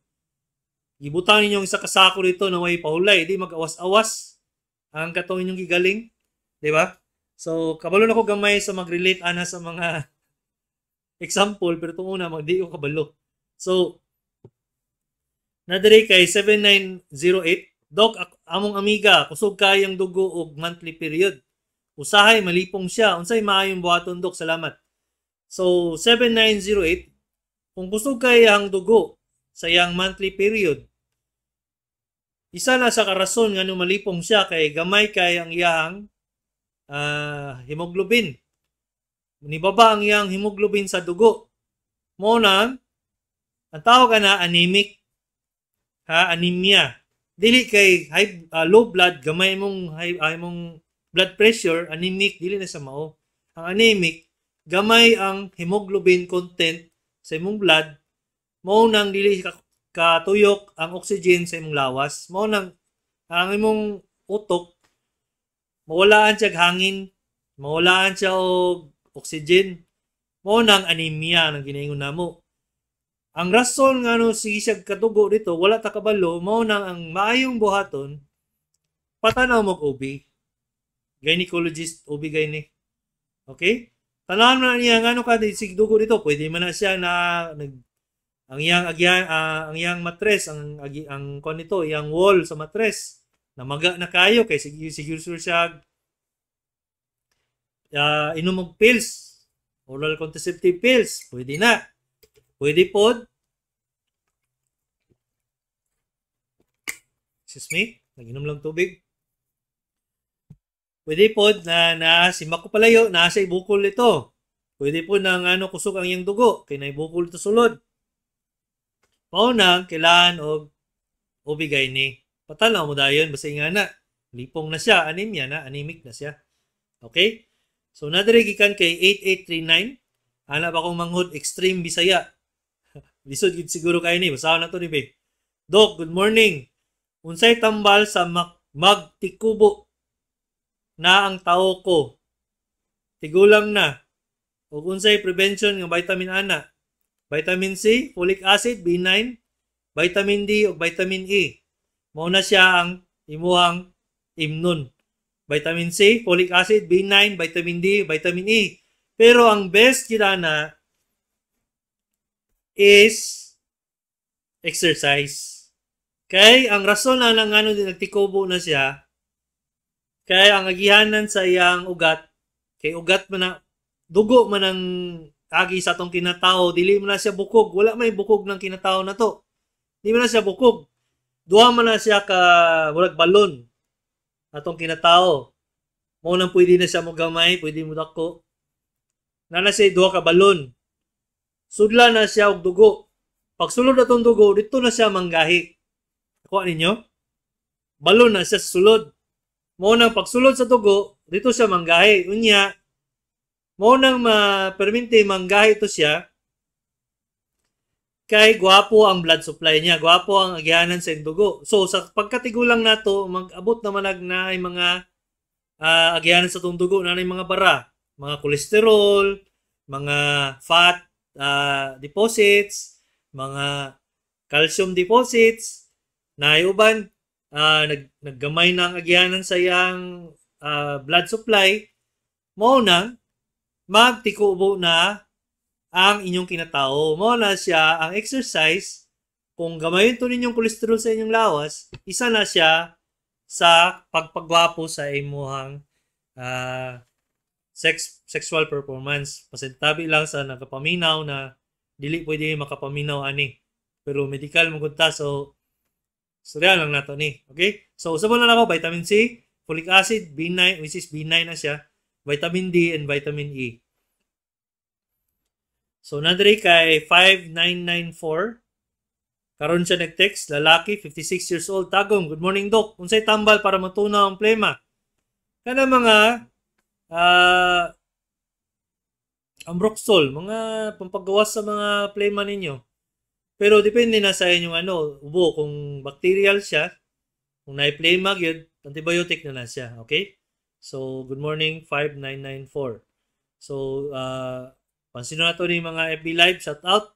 ibutang ninyong isa kasako dito na may paulay, di mag-awas-awas ang katong inyong gigaling. Di ba? So, kabalo na ko gamay sa mag-relate ana sa mga example, pero itong una, di ko kabalo. So, nadiri kay 7908, Doc, among amiga, kusog kayang dugo og monthly period. Usahay, malipong siya. Unsay maayong buhaton, Doc? Salamat. So, 7908, kung kusog kayang dugo sa iyang monthly period, isa na sa karason nga nung malipong siya kay gamay kay ang iyang hemoglobin. Nibaba ang iyang hemoglobin sa dugo. Mo na, Ang tawag na anemic. Ha, anemia. Dili kay low blood, gamay mong mong blood pressure, anemic, dili na sa mao. Ang anemic, gamay ang hemoglobin content sa imong blood, mao nang dili katuyok ang oxygen sa imong lawas. Mao nang ang imong utok mawalaan siya hangin, mawalaan siya og oxygen. Mao nang anemia nang ginaingon namo. Ang rason nga no sige siya katugo dito, wala ta kabalo, mao nang ang maayong buhaton patanaw mo OB. Gynecologist OB gyne. Okay? Tanawan na niya ngano ka sig dugo dito, pwede man na siya na ang iyang matres, ang kon nito, iyang wall sa matres namaga na kayo kay siguro siya inom og pills, oral contraceptive pills, pwede na. Pwede pod. Excuse me, nag-inom lang tubig. Pwede pod na si makupalayo na sa ibukol ito. Pwede po na kusog ang iyang dugo kay naibukol ito sulod. Mao na kailangan og obigay ni. Patanaw mo dayon basta nga na lipong na siya, anemia na, anemic na siya. Okay? So nadiri gikan kay 8839. Ana ba kong manghod extreme Bisaya? Lisod gid siguro kay ni, basahan na to ni Be. Doc, good morning. Unsay tambal sa magtikubo na ang tao ko? Tigulang na. Ug unsay prevention ng vitamin ana? Vitamin C, folic acid, B9, vitamin D ug vitamin E. Mao na siya ang imuhang immune. Vitamin C, folic acid, B9, vitamin D, vitamin E. Pero ang best kita na is exercise. Kay ang rason na lang din nagtikubo na siya, kay ang agihanan sa iyang ugat, kay ugat man na, dugo man ang agi sa atong kinatao, dili man na siya bukog, wala may bukog ng kinatao na to. Di man na siya bukog. Duha man na siya ka murag balon atong kinatao. Mao nang pwede na siya mo gamay, pwede mo dako. Na siya duha ka balon. Sudla na siya og dugo. Pag sulod na itong dugo, dito na siya manggahi. Kuha ninyo? Balon na siya sa sulod. Mo nang pagsulod sa dugo, dito siya manggahi. Unya, mo nang ma-perminte manggahi ito siya, kay gwapo ang blood supply niya. Gwapo ang agyanan sa dugo. So, sa pagkatigulang nato, mag-abot naman na ay mga agyanan sa itong dugo, na ay mga bara. Mga kolesterol, mga fat, deposits, mga calcium deposits, na uban naggamay ng agyanan sa iyang blood supply, mo na magtikubo na ang inyong kinatao. Mo na siya ang exercise. Kung gamayin to ninyong kolesterol sa inyong lawas, isa na siya sa pagpagwapo sa imuhang sexual performance. Pasintabi lang sa nakapaminaw na dili pwede makapaminaw ani. Pero medical magunta, so surya lang nato ni. Okay? So usabon na ako vitamin C, folic acid, B9, which is B9 na siya, vitamin D and vitamin E. So nadiri kay 5994. Karon siya nag-text, lalaki, 56 years old, tagom. Good morning, Doc. Unsay tambal para matunaw ang plema? Kana mga Ambroxol, mga pampagawas sa mga plema ninyo. Pero depende na sa inyong ubo. Kung bacterial siya, kung na-plema yun, antibiotic na siya. Okay? So, good morning, 5994. So, pansino na to ni mga FB Live, shout out.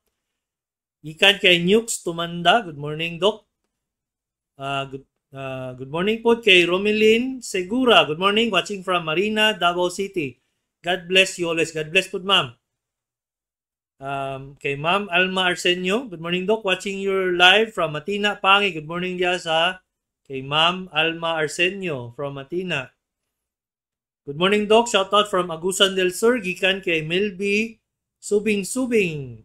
Ikan kay Nukes Tumanda, good morning, Doc. Good morning po kay Romelyn Segura. Good morning, watching from Marina, Davao City. God bless you always. God bless po, ma'am. Kay Ma'am Alma Arsenio. Good morning, Doc. Watching your live from Matina, Pangi. Good morning diya sa kay Ma'am Alma Arsenio from Matina. Good morning, Doc. Shout out from Agusan del Sur. Gikan kay Melby Subing.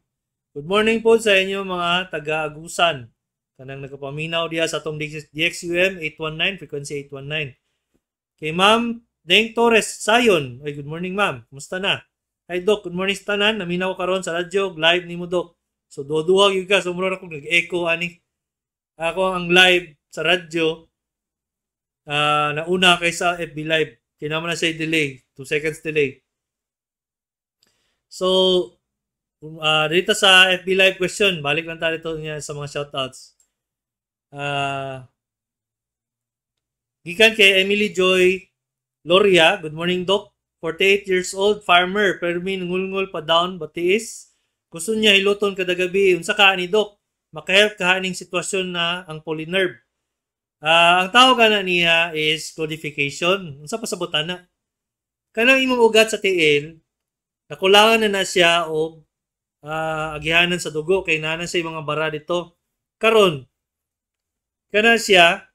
Good morning po sa inyo mga taga-Agusan. Kanang nagpapaminaw diya sa atong DXUM 819, frequency 819. Kay Ma'am Deng Torres Sayon. Ay, good morning, ma'am. Kumusta na? Hi, Doc. Good morning sa tanan. Naminaw karon sa radyo. Live ni mo, Doc. So duha gyud ka, so mura ako nag-echo ani. Ako ang live sa radyo nauna kaysa FB live. Kinama na siya delay, 2 seconds delay. So dito sa FB live question, balik lang tayo dito niya sa mga shoutouts. Gikan kay Emily Joy Loria, good morning Doc. 48 years old, farmer, pero may ngulngul pa down, batiis. Gusto niya hiluton kada gabi, unsa ka ni Doc? Makahelp ka ning sitwasyon na ang polynerve. Ang tawag na niya is codification. Unsa pa sa butana? Kanang imong ugat sa tiil, nakulangan na siya og agihanan sa dugo kay nanan sa mga bara dito. Karon, kana siya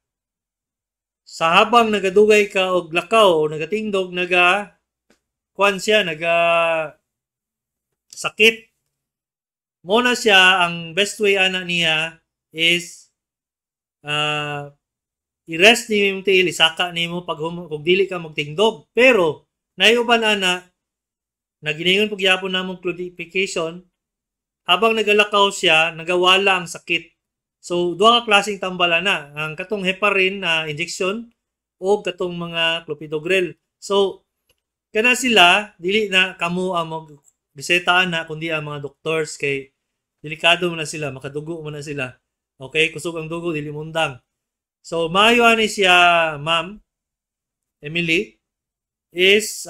sa habang nagadugay ka og lakaw o nagatingdog kuan siya sakit. Mo na siya ang best way ana niya is i-rest ni mo tiil, isaka nimo pag dili ka magtingdog. Pero nayuban ana naginingon pag yapon namong codification, habang nagalakaw siya nagawala ang sakit. So duha ka klaseng tambala na, ang katong heparin na injection o katong mga clopidogrel. So kana sila dili na kamo ang magbisetaan na kundi ang mga doctors kay delikado man na sila, makadugo man na sila. Okay, kusog ang dugo dili mundang. So maayo ani siya, Ma'am Emily, is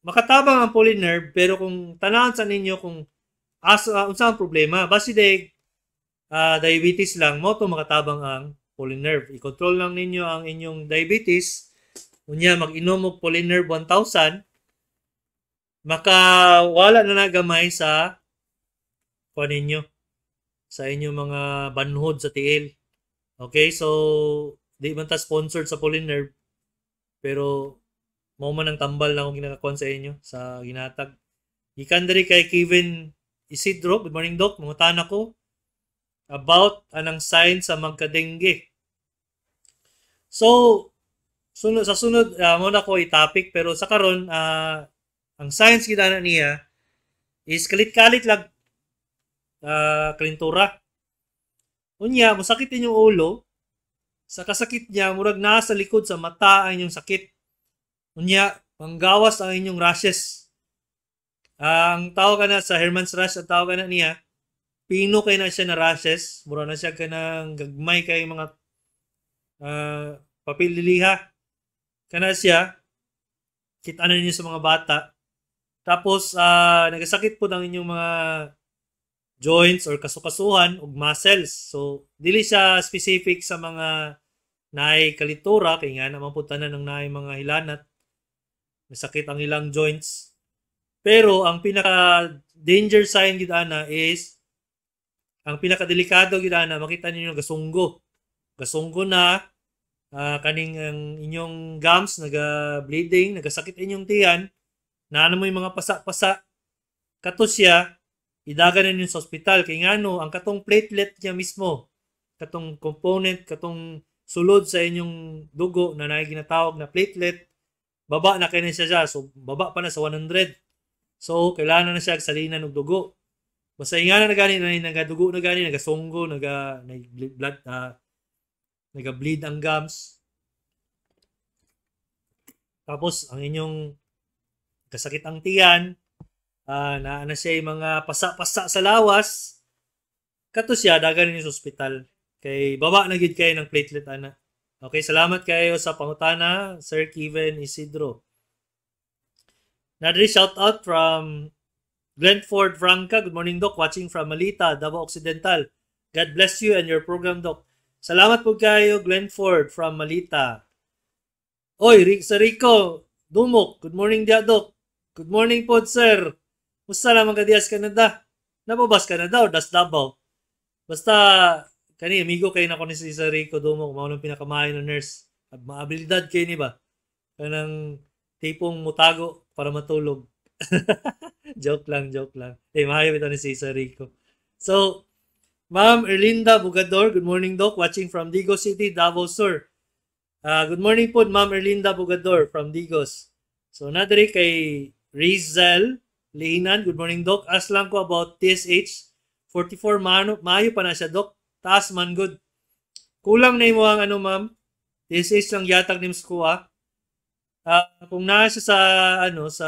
makatabang ang polynerve, pero kung tanawan sa ninyo kung unsa ang problema, basi diabetes lang mo to makatabang ang polynerve. I-control lang ninyo ang inyong diabetes. Unya mag-inom og polynerve 1000, makawala na nagamay sa ninyo sa inyong mga banhod sa tiil. Okay, so di man ta sponsored sa polynerve, pero mao man ang tambal na akong ginakakuan sa inyo sa ginatag. Gikan diri kay Kevin Isidro, good morning Doc, mangutan ako about anang sign sa magka-dengue. So sa sunod muna ko i-topic, pero sa karon ang science gidana niya is kalit-kalit lang kalintura. Unya masakit inyong ulo, sa kasakit niya murag nasa likod sa mata ang inyong sakit. Unya manggawas ang inyong rashes. Ang tawag na sa Herman's rash, ang tawag na niya pino kay na siya na rashes, mura na siya kanang gagmay kay mga papililiha. Kana siya, kita na ninyo sa mga bata. Tapos, nagasakit po ng inyong mga joints or kasukasuhan o muscles. So, dili siya specific sa mga naay kalitura, kaya nga naman po tanan ng naay mga hilanat. Nasakit ang ilang joints. Pero, ang pinaka-danger sign gidana is, ang pinaka-delikado gidana, makita ninyo gasunggo. Gasunggo na, kaning ang inyong gums naga-bleeding, nagasakit inyong tiyan, naano mo yung mga pasa-pasa, kato siya, idagan ninyo sa ospital. Kaya nga no, ang katong platelet niya mismo, katong component, katong sulod sa inyong dugo na ginatawag na platelet, baba na kayo na siya. So, baba pa na sa 100. So, kailangan na siya salinan ng dugo. Basta nga na gani, nagadugo na gani, nagasunggo, naga-bleed ang gums. Tapos, ang inyong kasakit ang tiyan, na siya yung mga pasa-pasa sa lawas, kato siya, dagan ninyo sa ospital. Kay baba na gid kayo ng platelet, ana. Okay, salamat kayo sa pangutana, Sir Kevin Isidro. Another shout out from Glenford Franca. Good morning, Doc. Watching from Malita, Davao Occidental. God bless you and your program, Doc. Salamat po kayo, Glenford from Malita. Oy, Sir Rico Dumok. Good morning, dia, Doc. Good morning po, sir. Musta naman ka dias Canada? Nababas ka na daw, das Davao. Basta, amigo kayo na ko ni si Sir Rico Dumok. Maunang pinakamahay na nurse. Maabilidad kayo ni ba? Kanang tipong mutago para matulog. joke lang. Mahayo ito ni si Sir Rico. So, Ma'am Erlinda Bugador, good morning, Doc. Watching from Digos City, Davao Sur. Good morning po, Ma'am Erlinda Bugador from Digos. So, nadari kay Rizal Leinan, good morning, Doc. Ask lang ko about TSH 44 maayo pa na siya, Dok. Taas man good. Kulang na imo ang ano, ma'am. This is lang yatag nim kuha. Kung naa siya sa ano sa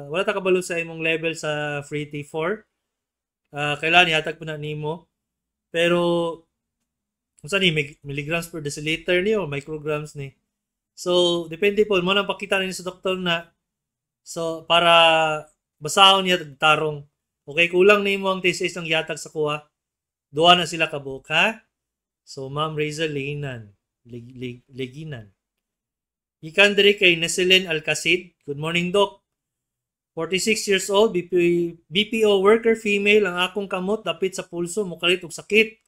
wala ta kabalo sa imong level sa free T4, kailangan yatag po na nimo. Pero kung saan ni milligrams per deciliter ni o micrograms ni. So depende po mo nang pakita ninyo sa doktor na. So para basahon niya tarong. Okay, kulang nimo ang TSH ng yatag sa kuha. Duha na sila kabuk, ha? So Ma'am Razel Leginan. Ikan diri kay Neselin Alcacid. Good morning, Doc. 46 years old, BPO worker, female, ang akong kamot dapit sa pulso, mukalit og sakit.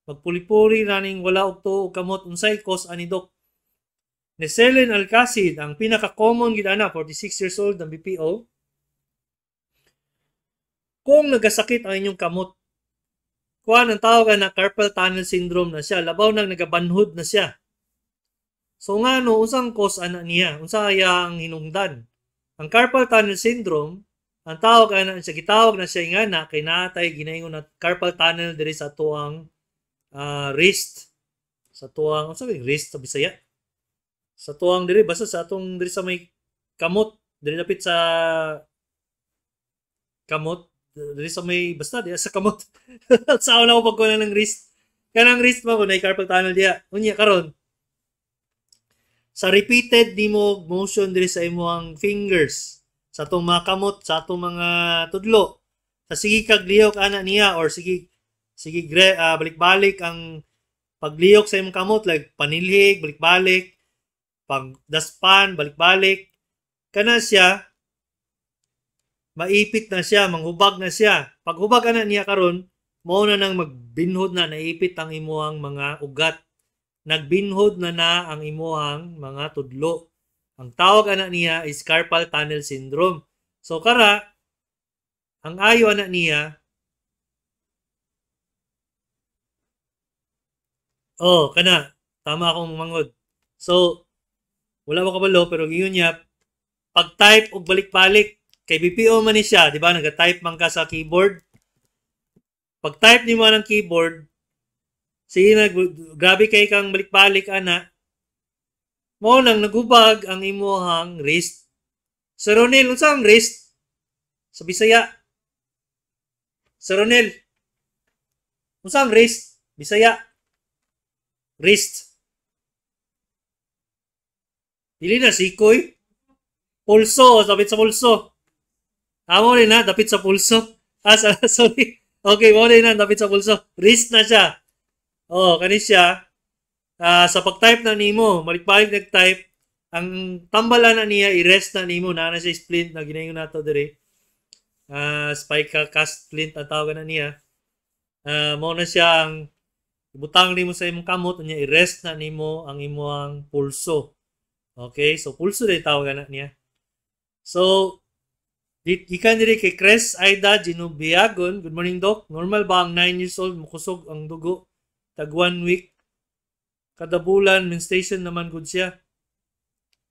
Magpuli-puli raning wala og tuo og kamot, unsay cause ani, Doc? Neselin Alcacid, ang pinaka-common gid ana, 46 years old ang BPO. Kung nagasakit ang inyong kamot, kuha ng tawag na carpal tunnel syndrome na siya, labaw nang nagabanhod na siya. So nga no, usang cause ana niya, unsa kaya ang hinungdan? Ang carpal tunnel syndrome, ang tawag ana siya, gitawag na siya nga na kay natay ginaingon na carpal tunnel diri sa tuang wrist. Sa tuang, unsa ba wrist sa Bisaya? Sa tuang diri basta sa atong diri sa may kamot, diri dapit sa kamot, diri sa may basta diya sa kamot. Sa una ko pagkuha ng wrist. Kanang wrist mo ko na carpal tunnel diya. Unya karon. Sa repeated nimo motion diri sa imong fingers, sa atong mga kamot, sa atong mga tudlo, sa sige kag lihok ana niya or sige balik-balik ang paglihok sa imong kamot, like panilhig, balik-balik, pagdaspan, balik-balik, kana siya maipit na siya, manghubag na siya. Pag hubag ana niya karon, mao na nang magbinhod na, naipit ang imuhang mga ugat. Nagbinhod na ang imuhang mga tudlo. Ang tawag ana niya is carpal tunnel syndrome. So kara, ang ayo ana niya, kana, tama akong mangod. So, wala mo kabalo, pero yun niya, pag-type o balik-balik, kay BPO man ni siya, di ba? Nag-type man ka sa keyboard. Pag-type ni mo ng keyboard, sige grabe kay kang balik-balik, ana, mo nang nagubag ang imuhang wrist. Sir Ronel, unsa ang wrist? Sa Bisaya. Sir Ronel, unsa ang wrist? Bisaya. Wrist. Dili na sikoy. Pulso, dapit sa pulso. Amo rin na, dapit sa pulso. Sorry. Okay, mo rin na, dapit sa pulso. Wrist na siya. Kani siya. Sa pag-type na nimo, balik-balik nag-type, ang tambalan na niya, i-rest na nimo, na siya splint na ginayon nato dire. Spike cast splint ang tawag na niya. Mo na siya ang ibutang nimo sa imong kamot, niya i-rest na nimo ang imong pulso. Okay, so pulso din tawag na niya. So, ikan diri kay Cres Aida Ginubiagon. Good morning, Doc. Normal ba ang 9 years old mukusog ang dugo? Tag 1 week. Kada bulan, menstruation naman good siya.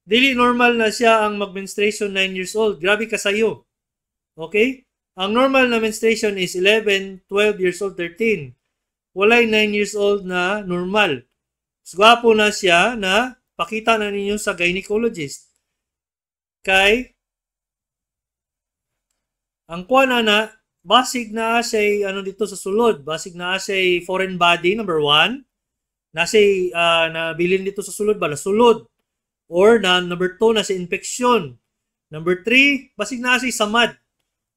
Dili normal na siya ang mag-menstruation 9 years old. Grabe ka sayo. Okay? Ang normal na menstruation is 11, 12 years old, 13. Walay 9 years old na normal. Gwapo na siya na pakita na ninyo sa gynecologist. Kay ang kuha na basig na siya dito sa sulod. Basig na siya foreign body, number 1. Na siya nabilin dito sa sulod ba? Sulod. Or number 2 na siya infection. Number 3, basig na siya samad.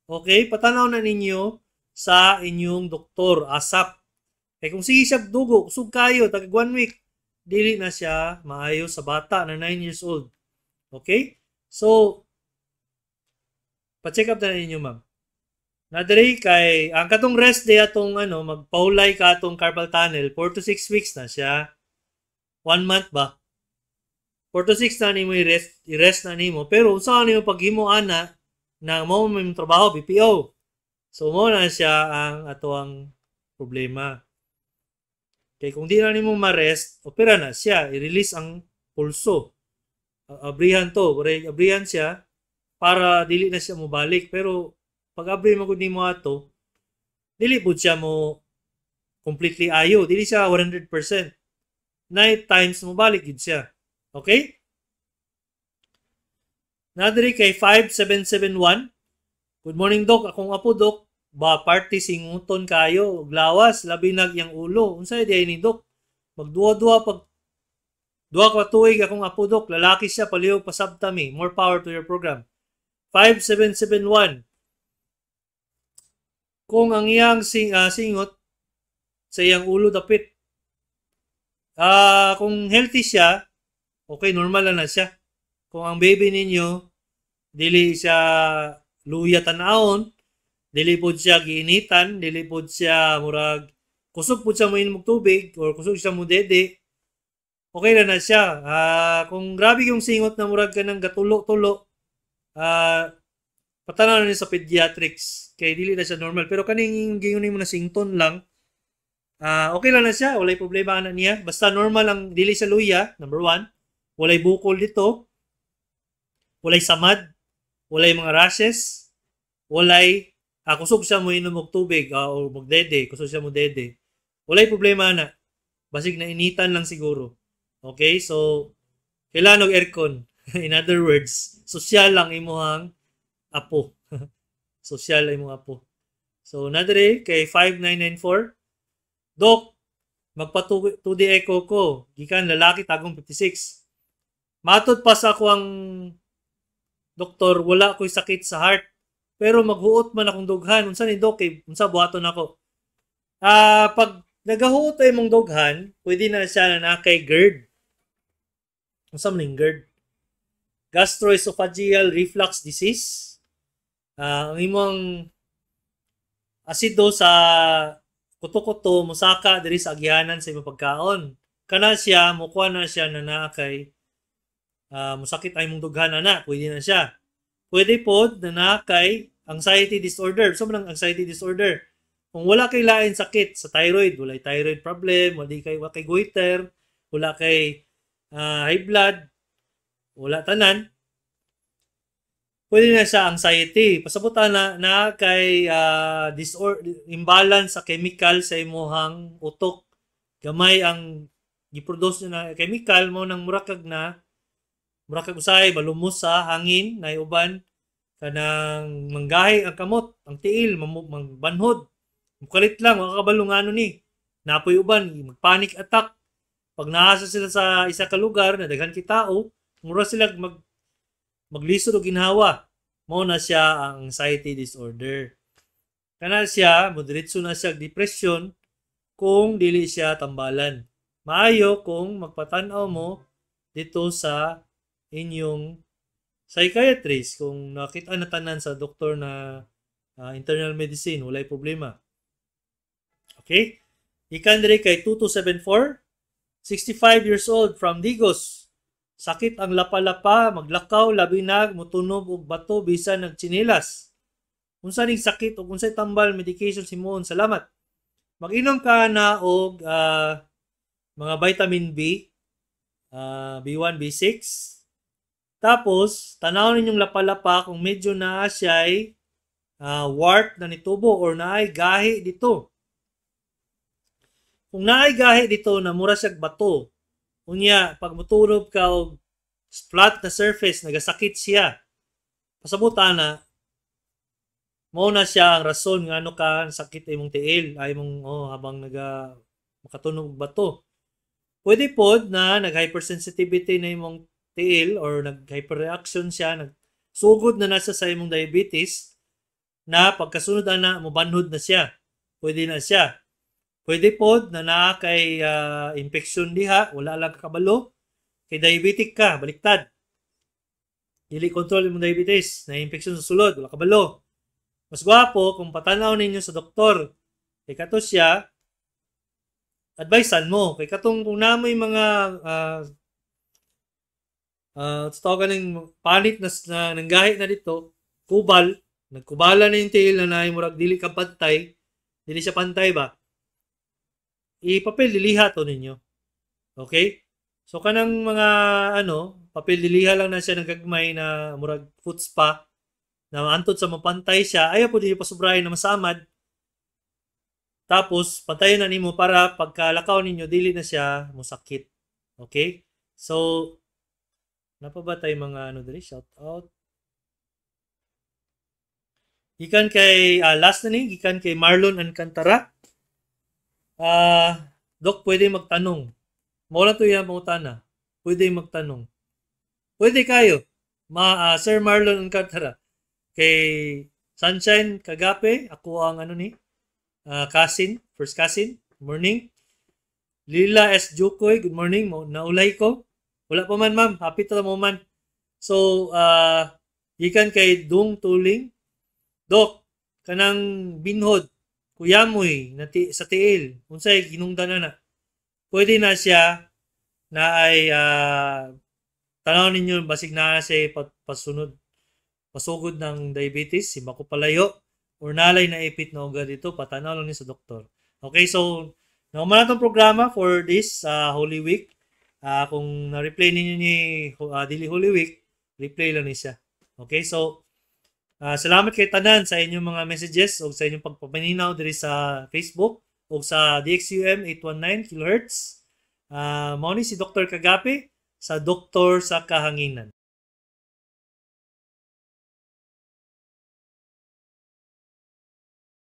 Okay? Patanaw na ninyo sa inyong doktor, ASAP. Kaya kung sige siya dugo, kusog kayo, tag 1 week, dili na siya maayo sa bata na 9 years old. Okay? So, pa-check up na ninyo, ma'am. Nadiri kay, ang katong rest day atong magpaulay ka atong carpal tunnel, 4 to 6 weeks na siya. 1 month ba? 4 to 6 na nimo i-rest na nimo. Pero saan nimo paghimo ana na mo may trabaho, BPO. So, mo na siya ang atoang problema. Kaya kung di na nimo ma-rest, opera na siya, i-release ang pulso. Abrihan to, abrihan siya para dili na siya mobalik. Pero pag abri mo nimo ato, dili pud siya mo completely ayo, dili siya 100%. Night times mo balik gid siya. Okay? Nadiri kay 5771. Good morning, Dok. Akong apo, Dok. Ba, party singuton kayo. Glawas, labi nagyang ulo. Unsay di ni Dok? Magduwa-duwa pag duwa ka tuig akong apo, Dok. Lalaki siya, palihog pasabtami. More power to your program. 5771. Kung ang iyang singot sa iyang ulo dapit, kung healthy siya, okay, normal lang na siya. Kung ang baby ninyo, dili siya luya tanahon, dili pod siya giinitan, dili pod siya murag kusog pod siya mainom og tubig or kusog siya mo dede, okay na na siya. Kung grabe yung singot na murag ka ng gatulo-tulo, patanaw na niya sa pediatrics kay dili na siya normal. Pero kaning gingon mo na sington lang, okay lang na siya, walay problema na niya. Basta normal ang dili sa luya, number 1. Walay bukol dito, walay samad, walay mga rashes, walay kusog siya mo inom og tubig o magdede, kusog siya mo dede. Walay problema na. Basig na initan lang siguro. Okay? So, kailangan og aircon. In other words, social lang imuhang apo. Social lang imong apo. So, nadire kay 5994. Dok, magpa-2D echo ko. Gikan lalaki tagong 56. Matod pa sa ako ang doktor, wala ko'y sakit sa heart. Pero maghuot man akong dughan. Unsa ni Dok? Unsa buhaton ako? Pag nagahuot ay mong dughan, pwede na siya na kay GERD. Unsa man ning GERD? Gastroesophageal reflux disease. Ang imong asido sa kuto-kuto musaka diri sa agyanan sa imong pagkaon. Kana siya, mukuha na siya na nakay musakit ay mong dughan na, pwede na siya. Pwede pod na kay anxiety disorder. So man ang anxiety disorder. Kung wala kay lain sakit sa thyroid, wala thyroid problem, wala kay goiter, wala kay high blood, wala tanan, pwede na siya anxiety. Pasabutan na kay imbalance sa chemical sa imuhang utok. Gamay ang giproduce na chemical mo nang murakag usay balumos sa hangin na uban kanang manggahi ang kamot, ang tiil, magbanhod. Mukalit lang, makakabalo nga ni. Napoy uban, magpanic attack. Pag naasa sila sa isa ka lugar na daghan kitao, mura sila maglisod o ginhawa. Mao na siya ang anxiety disorder. Kana siya, moderate na siya depression kung dili siya tambalan. Maayo kung magpatanaw mo dito sa inyong psychiatrist kung nakita na tanan sa doktor na internal medicine, walay problema. Okay? Ikan diri kay 2274, 65 years old from Digos. Sakit ang lapa-lapa, maglakaw, labinag, mutunog og bato bisan nagtsinilas. Unsa ning sakit ug unsay tambal medication simon? Salamat. Mag-inom ka na og mga vitamin B, B1, B6. Tapos, tanaw ninyong lapa-lapa kung medyo na siya'y wart na nitubo or naay gahi dito. Kung naay gahi dito na mura siyag bato, unya, pag mutunog ka og flat na surface, nagasakit siya. Pasabutan na, mao na siya ang rason nga ano ka sakit imong tiil, ay mong habang makatunog bato. Pwede pod na nag-hypersensitivity na imong tiil or nag-hyperreaction siya, nagsugod na nasa sa imong diabetes na pagkasunod na mobanhod na siya. Pwede na siya. Pwede pod na kay infection diha, wala lang kakabalo. Kay diabetic ka, baliktad. Dili control imong diabetes, na infection sa sulod, wala kabalo. Mas gwapo kung patanaw ninyo sa doktor. Kay kato siya, advisean mo. Kay katong kung namoy mga tawag ng panit na nanggahi na dito, kubal, nagkubala na yung tiil na murag dili ka pantay, dili siya pantay ba? Ipapel diliha to ninyo. Okay? So kanang mga papel diliha lang na siya nagagmay na murag foot spa na antod sa mapantay siya, ayaw po din pasobrahin na masamad. Tapos patayon na nimo para pagkalakaw ninyo dili na siya mosakit. Okay? So napa ba tay mga ano diri shout out. Gikan kay last na ni gikan kay Marlon Alcantara. Dok, pwede magtanong. Mawala to yung pangutana. Pwede magtanong. Pwede kayo. Sir Marlon Alcantara. Kay Sunshine Kagape, ako ang ano ni, cousin, first cousin, morning. Lila S. Jukoy, good morning. Naulay ko. Wala pa man, ma'am. Happy to the moment. So, gikan kay Dung Tuling. Dok, kanang binhod, kuyamoy, sa tiil, unsay ginungdan na. Pwede na siya na ay tanaw ninyo basig na siya pasunod pasugod ng diabetes, si makupalayo, or nalay na ipit na ugat dito, patanaw lang ni sa doktor. Okay, so naman na itong programa for this Holy Week. Kung na-replay ninyo ni Daily Holy Week, replay lang niya. Okay, so salamat kay tanan sa inyong mga messages o sa inyong pagpapaninaw diri sa Facebook o sa DXUM 819 kHz. Mao ni si Dr. Kagape sa Doktor sa Kahanginan.